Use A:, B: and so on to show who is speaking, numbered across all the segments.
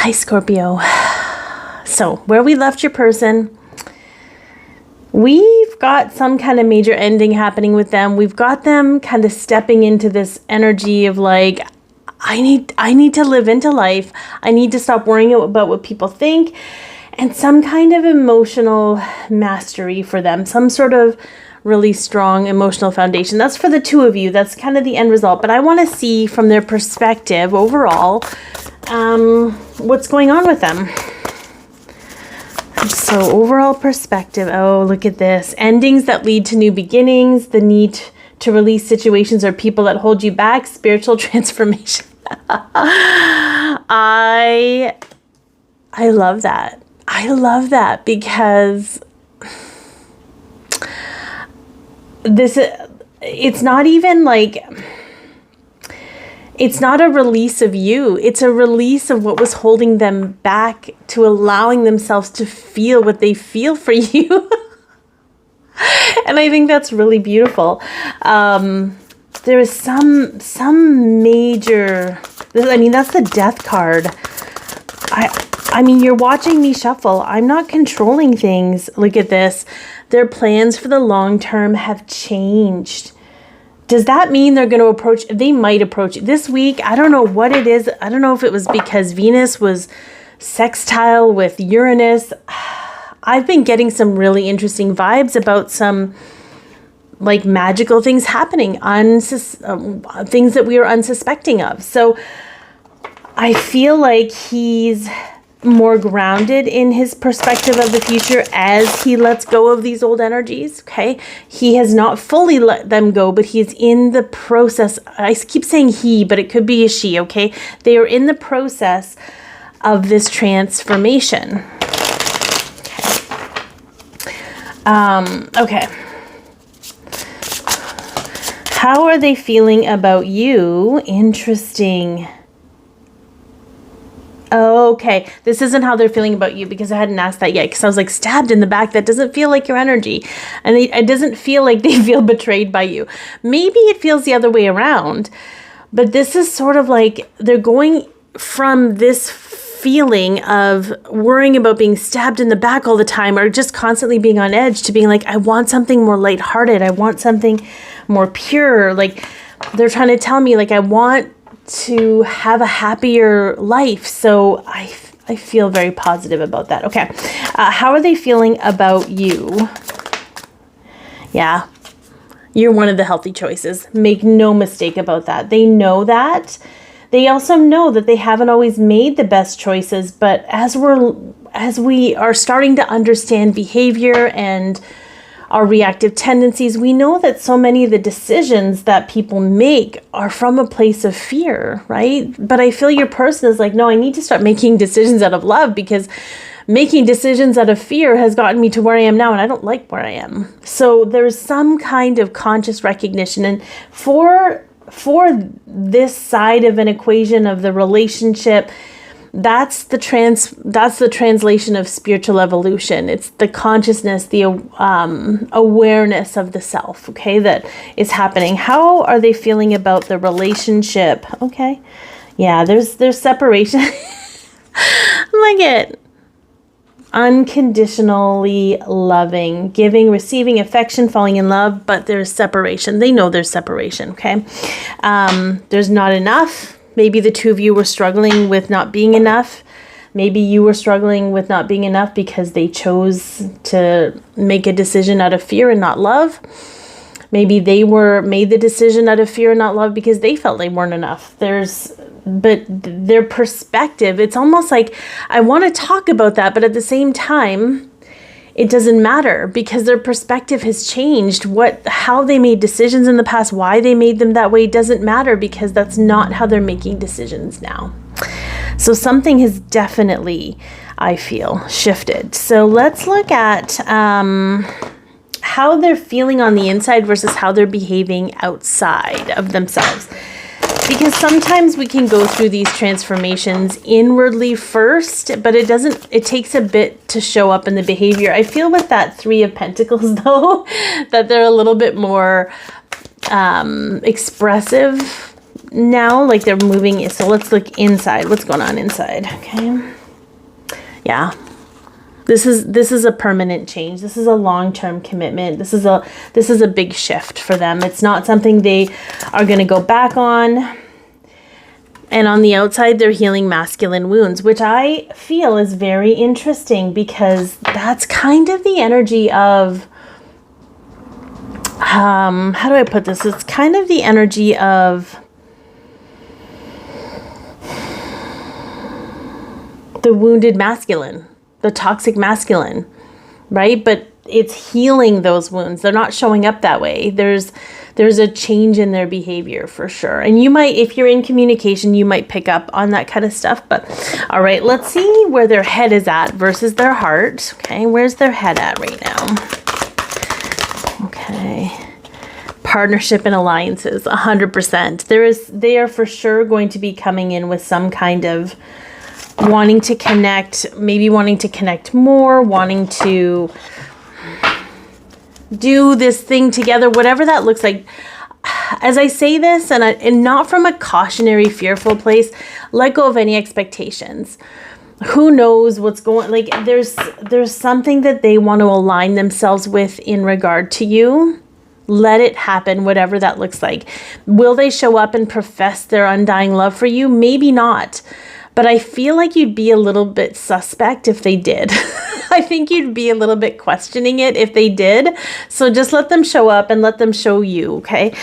A: Hi, Scorpio. So where we left your person, we've got some kind of major ending happening with them. We've got them kind of stepping into this energy of like, I need to live into life. I need to stop worrying about what people think, and some kind of emotional mastery for them, some sort of really strong emotional foundation. That's for the two of you. That's kind of the end result. But I want to see from their perspective overall, what's going on with them. So overall perspective, oh, look at this. Endings that lead to new beginnings, the need to release situations or people that hold you back, spiritual transformation. I love that. I love that because it's not even like, it's not a release of you. It's a release of what was holding them back to allowing themselves to feel what they feel for you. And I think that's really beautiful. There is some major, I mean, that's the death card. I mean, you're watching me shuffle. I'm not controlling things. Look at this. Their plans for the long term have changed. Does that mean they're going to approach? They might approach this week. I don't know what it is. I don't know if it was because Venus was sextile with Uranus. I've been getting some really interesting vibes about some like magical things happening, things that we are unsuspecting of. So I feel like he's more grounded in his perspective of the future as he lets go of these old energies. Okay. He has not fully let them go, but he's in the process. I keep saying he, but it could be a she. Okay. They are in the process of this transformation. Okay. How are they feeling about you? Interesting. Okay, this isn't how they're feeling about you because I hadn't asked that yet because I was like, stabbed in the back. That doesn't feel like your energy. And it doesn't feel like they feel betrayed by you. Maybe it feels the other way around. But this is sort of like they're going from this feeling of worrying about being stabbed in the back all the time or just constantly being on edge to being like, I want something more lighthearted. I want something more pure. Like they're trying to tell me like, I want to have a happier life. So I feel very positive about that. Okay. How are they feeling about you? Yeah. You're one of the healthy choices. Make no mistake about that. They know that. They also know that they haven't always made the best choices, but as we are starting to understand behavior and our reactive tendencies, we know that so many of the decisions that people make are from a place of fear, right? But I feel your person is like, no, I need to start making decisions out of love because making decisions out of fear has gotten me to where I am now, and I don't like where I am. So there's some kind of conscious recognition. And for this side of an equation of the relationship, that's the translation of spiritual evolution. It's the consciousness, the awareness of the self, okay, that is happening. How are they feeling about the relationship? Okay. Yeah, there's separation. Like it. Unconditionally loving, giving, receiving affection, falling in love, but there's separation. They know there's separation, okay? There's not enough. Maybe the two of you were struggling with not being enough. Maybe you were struggling with not being enough because they chose to make a decision out of fear and not love. Maybe they made the decision out of fear and not love because they felt they weren't enough. But their perspective, it's almost like I want to talk about that, but at the same time, it doesn't matter because their perspective has changed. How they made decisions in the past, why they made them that way doesn't matter because that's not how they're making decisions now. So something has definitely, I feel, shifted. So let's look at how they're feeling on the inside versus how they're behaving outside of themselves. Because sometimes we can go through these transformations inwardly first, but it takes a bit to show up in the behavior. I feel with that 3 of Pentacles, though, that they're a little bit more expressive now, like they're moving. So let's look inside. What's going on inside? Okay. Yeah. This is a permanent change. This is a long-term commitment. This is a big shift for them. It's not something they are going to go back on. And on the outside, they're healing masculine wounds, which I feel is very interesting because that's kind of the energy of, how do I put this? It's kind of the energy of the wounded masculine, the toxic masculine, right? But it's healing those wounds. They're not showing up that way. There's a change in their behavior for sure. And you might, if you're in communication, you might pick up on that kind of stuff. But all right, let's see where their head is at versus their heart. Okay, where's their head at right now? Okay. Partnership and alliances, 100%. They are for sure going to be coming in with some kind of wanting to connect, maybe wanting to connect more, wanting to do this thing together, whatever that looks like. As I say this, and not from a cautionary, fearful place, let go of any expectations. Who knows what's going, like there's something that they want to align themselves with in regard to you. Let it happen, whatever that looks like. Will they show up and profess their undying love for you? Maybe not. But I feel like you'd be a little bit suspect if they did. I think you'd be a little bit questioning it if they did. So just let them show up and let them show you, okay?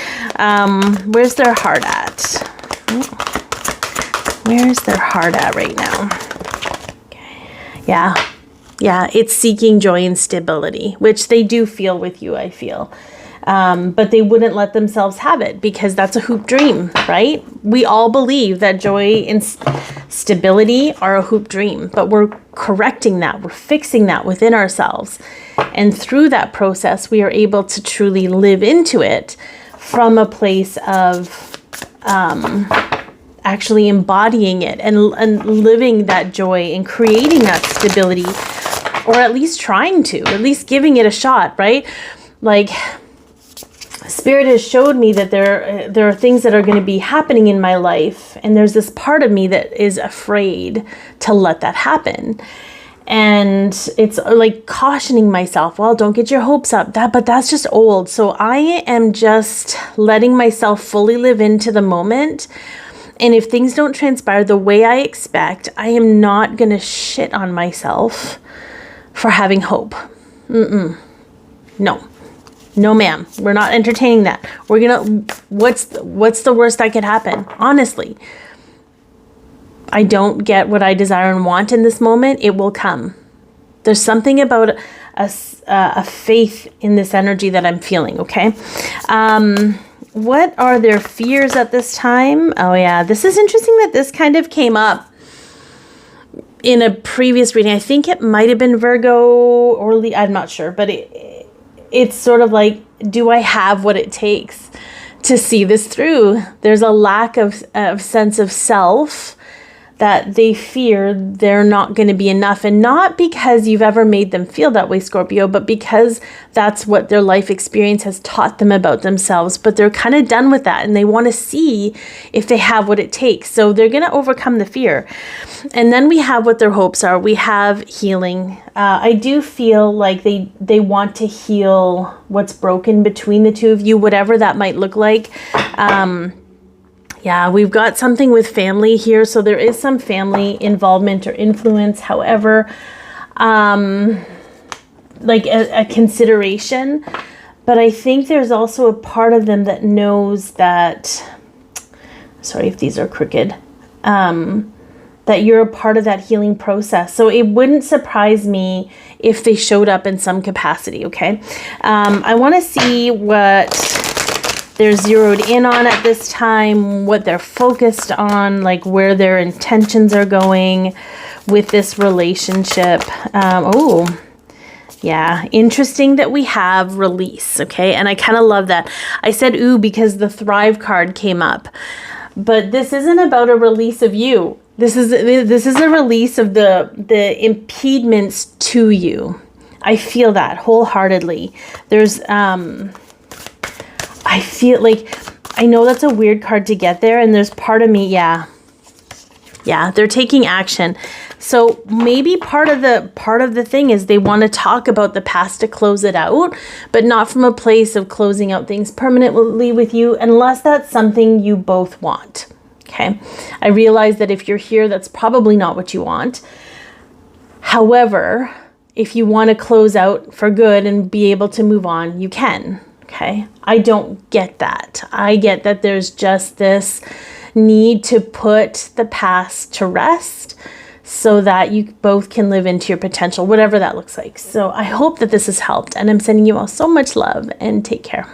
A: Where's their heart at? Where's their heart at right now? Okay. Yeah, it's seeking joy and stability, which they do feel with you, I feel. But they wouldn't let themselves have it because that's a hoop dream, right? We all believe that joy and stability are a hoop dream, but we're correcting that. We're fixing that within ourselves. And through that process, we are able to truly live into it from a place of actually embodying it and living that joy and creating that stability, or at least trying to, at least giving it a shot, right? Like, Spirit has showed me that there are things that are going to be happening in my life, and there's this part of me that is afraid to let that happen. And it's like cautioning myself, well, don't get your hopes up. But that's just old. So I am just letting myself fully live into the moment. And if things don't transpire the way I expect, I am not going to shit on myself for having hope. No, ma'am. We're not entertaining that. What's the worst that could happen? Honestly, I don't get what I desire and want in this moment. It will come. There's something about a faith in this energy that I'm feeling, okay? What are their fears at this time? Oh yeah, this is interesting that this kind of came up in a previous reading. I think it might have been Virgo or I'm not sure, but it's sort of like, do I have what it takes to see this through? There's a lack of sense of self that they fear they're not going to be enough. And not because you've ever made them feel that way, Scorpio, but because that's what their life experience has taught them about themselves. But they're kind of done with that and they want to see if they have what it takes. So they're going to overcome the fear. And then we have what their hopes are. We have healing. I do feel like they want to heal what's broken between the two of you, whatever that might look like. Yeah, we've got something with family here. So there is some family involvement or influence. However, like a consideration. But I think there's also a part of them that knows that, sorry if these are crooked, that you're a part of that healing process. So it wouldn't surprise me if they showed up in some capacity, okay? I want to see what they're zeroed in on at this time, what they're focused on, like where their intentions are going with this relationship. Yeah, interesting that we have release, okay? And I kind of love that. I said ooh because the Thrive card came up. But this isn't about a release of you. This is a release of the impediments to you. I feel that wholeheartedly. There's I I know that's a weird card to get there, and there's part of me, yeah, they're taking action. So maybe part of the thing is they want to talk about the past to close it out, but not from a place of closing out things permanently with you, unless that's something you both want. Okay. I realize that if you're here, that's probably not what you want. However, if you want to close out for good and be able to move on, you can. Okay. I don't get that. I get that there's just this need to put the past to rest so that you both can live into your potential, whatever that looks like. So I hope that this has helped, and I'm sending you all so much love, and take care.